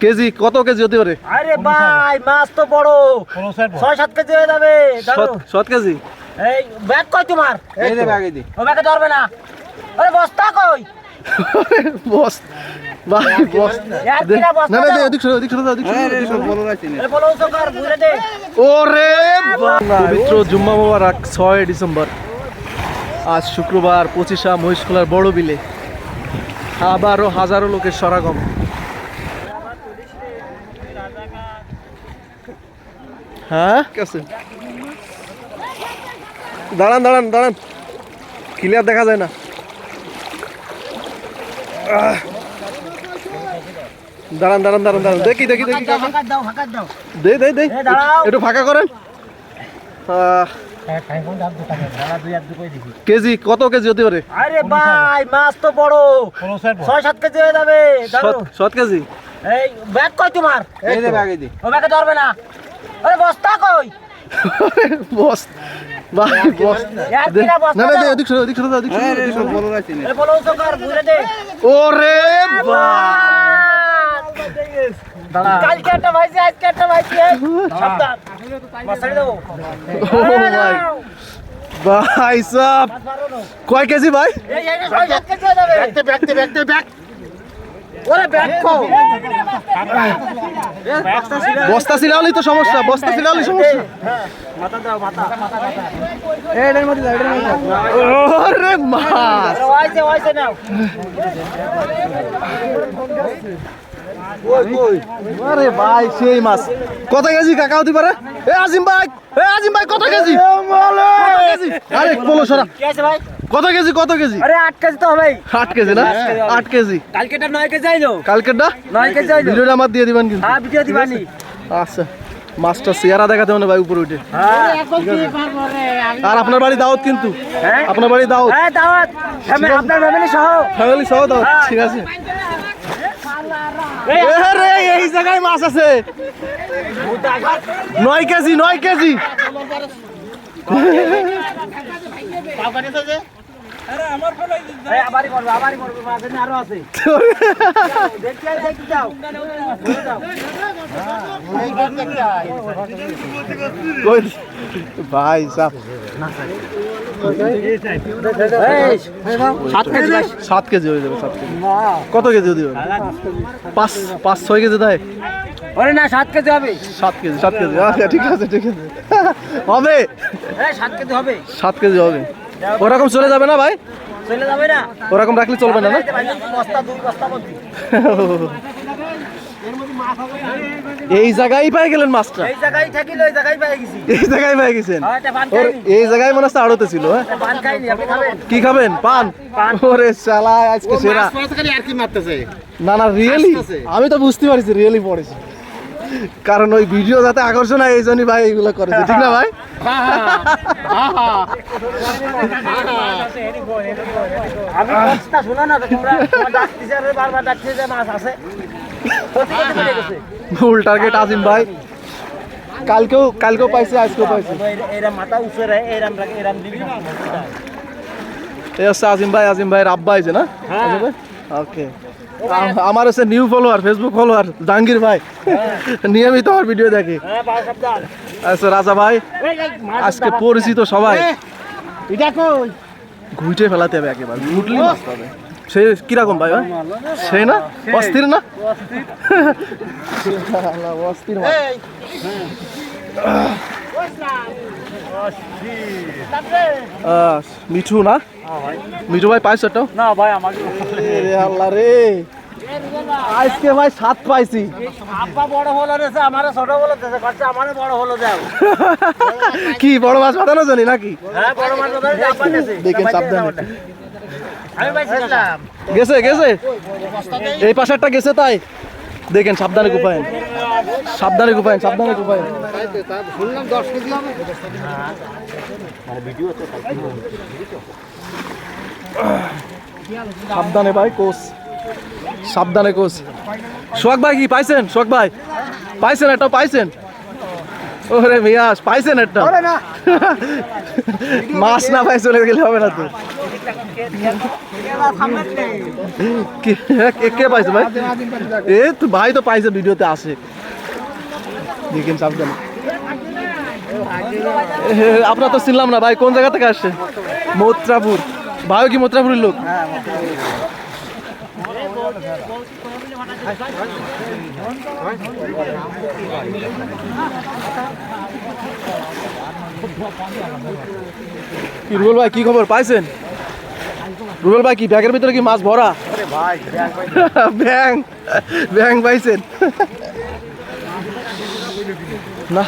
KG কত KG হতে পারে? আরে ভাই মাছ তো বড় 6-7 কেজি হয়ে যাবে। 7 কেজি। এই ব্যাগ কই তোমার? এই যে ব্যাগে দি। ও ব্যাগে ধরবে না। আরে বস্তা কই? বস ভাই বস না না এদিক সরো এদিক সরো বলো না চিনি। এই বলো সরকার ঘুরে দে। ওরে পবিত্র জুম্মা মোবারক 6 ডিসেম্বর। আজ শুক্রবার 25 মহিষখোলার বড় বিলে আবারও হাজারো লোকের সমাগম। হ্যাঁ দাঁড়ান দাঁড়ান দাঁড়ান, ক্লিয়ার দেখা যায় না। দাঁড়ান দাঁড়ান দাঁড়ান দাঁড়ান, দেখি দেখি দেখি ফাঁকা দাও। দে দে দে একটু ফাঁকা করেন। কেজি কত কেজি হতে পারে? আরে ভাই মাছ তো বড় 6-7 কেজি হয়ে যাবে। 7 কেজি। এই ব্যাগ কই তোমার? এই যে ব্যাগে দি। ও ব্যাগে ধরবে না। আরে বস্তা কই? বস ভাই বস না না এদিক সরো এদিক সরো বলো না চিনি। এই বলো সরকার ঘুরে দে। ওরে দাঁড়া কালকে একটা ভাইছে আজকে একটা ভাইছে। সাবধান মাছাড়ি দাও। ভাই সাহেব কয় কেজি ভাই? এই 6-7 কেজি হয়ে যাবে। ব্যাগ ওরে ব্যাগ কো বস্তা ছিলালেই তো সমস্যা, বস্তা ছিলালেই সমস্যা। মাথা দাও মাথা এটার মধ্যে দাও, এটার মধ্যে দাও। ওরে মাছ ওইছে নাও। আরে ভাই সেই মাছ কত কেজি কাকা হতে পারে? আজিম ভাই কত কেজি? আরে বলো সরা কি আছে ভাই? কত কেজি কত কেজি? আরে 8 কেজি তো হবেই। 8 কেজি না? 8 কেজি। কালকেটা 9 কেজি আইলো। কালকেরটা 9 কেজি আইলো। ভিডিওটা আমার দিয়ে দিবেন কিন্তু। হ্যাঁ ভিডিও দিবানি। আচ্ছা মাছটা চেহারা দেখাতে মানে ভাই উপরে উঠে। হ্যাঁ আর আপনার বাড়ি দাওয়াত কিন্তু, হ্যাঁ আপনার বাড়ি দাওয়াত, হ্যাঁ দাওয়াত আপনার ফ্যামিলি সহ। ফ্যামিলি সহ দাওয়াত, ঠিক আছে। এই জায়গায় মাছ আছে 9 কেজি 9 কেজি। আবারই করবো মাছ আরো আছে। দেখি যাও ভাই সাহেব 7 কেজি হয়ে যাবে। 7 কেজি কত কেজি হতে পারে? 5-6 কেজি দেয়। ওরে না 7 কেজি হবে। 7 কেজি আচ্ছা ঠিক আছে হবে। 7 কেজি হবে। 7 কেজি হবে। ওরকম চলে যাবে না ভাই? চলে যাবে না। ওরকম রাখলে চলবে না না? বস্তা 2 বস্তা ভর্তি। এই জায়গায় পাই গেলেন মাছটা? এই জায়গায় থাকিল এই জায়গায় পেয়ে গেছি। এই জায়গায় পাই গেছেন? হ্যাঁ এটা পান খাইনি। এই জায়গায় মনে হচ্ছে আড়তে ছিল। হ্যাঁ পান খাইনি, আপনি খাবেন? কি খাবেন? পান। ওরে শালা আজকে সেরা। আর কি মারতেছে? না না রিয়েলি আমি তো বুঝতে পারছি রিয়েলি পড়েছে, কারণ ওই ভিডিও যাতে আকর্ষণ হয় এই জন্যই ভাই এগুলো করেছে, ঠিক না ভাই? আমি কথা শোনা না তোমরা ডাকতেছে আর বারবার ডাকতেছে যে মাছ আছে। ফুল টার্গেট আজিম ভাই, কালকেও পাইছে আজকেও পাইছে। এরা মাথা উঁচু রে এরাম দিবি। এই হচ্ছে আজিম ভাইয়ের আব্বা আছে না? ওকে আমার হচ্ছে new follower, Facebook follower Jahangir ভাই, নিয়মিত আমার ভিডিও দেখে। আচ্ছা রাজা ভাই আজকে পরিচিত সবাই, ঘুইটে ফেলাতে হবে একেবারে, ঘুটলি মাছ পাবে। সে কিরকম ভাই? সে না অস্থির না? অস্থির মাছ। মিঠু না? মিঠু ভাই পাইছো তো? না ভাই আমাকে রে আল্লাহ রে, আজকে ভাই 7 পাইছি। আব্বা বড় হলো রে, আমারে ছোট হলো দেছে, খরচা আমারে বড় হলো যাও। কি বড় মাছ বাঁধানো জানি নাকি? হ্যাঁ বড় মাছ ধরে আব্বা দেছে। দেখেন সাবধানে আমি পাইছিলাম। গেছে এই পাশেরটা গেছে, তাই দেখেন সাবধানে কুপায়েন, সাবধানে কুপায়েন। শুনলাম 10 কেজি হবে। সাবধানে ভাই কোচ, সাবধানে কোচ। সোহাগ ভাই কি পাইছেন? সোহাগ ভাই পাইছেন? এটাও পাইছেন? ওরে মিয়াস পাইছেন একটা মাছ না পাই চলে গেলে হবে না তো কে পাইছে ভাই এ তো ভাই তো পাইছে ভিডিওতে আসে দেখেন সাবধানে আপনার তো চিনলাম না ভাই কোন জায়গা থেকে আসছে মথুরাপুর ভাইও কি মথুরাপুরের লোক কি রুবেল ভাই কি খবর পাইছেন রুবেল ভাই কি ব্যাগের ভিতরে কি মাছ ভরা ব্যাং ব্যাং পাইছেন না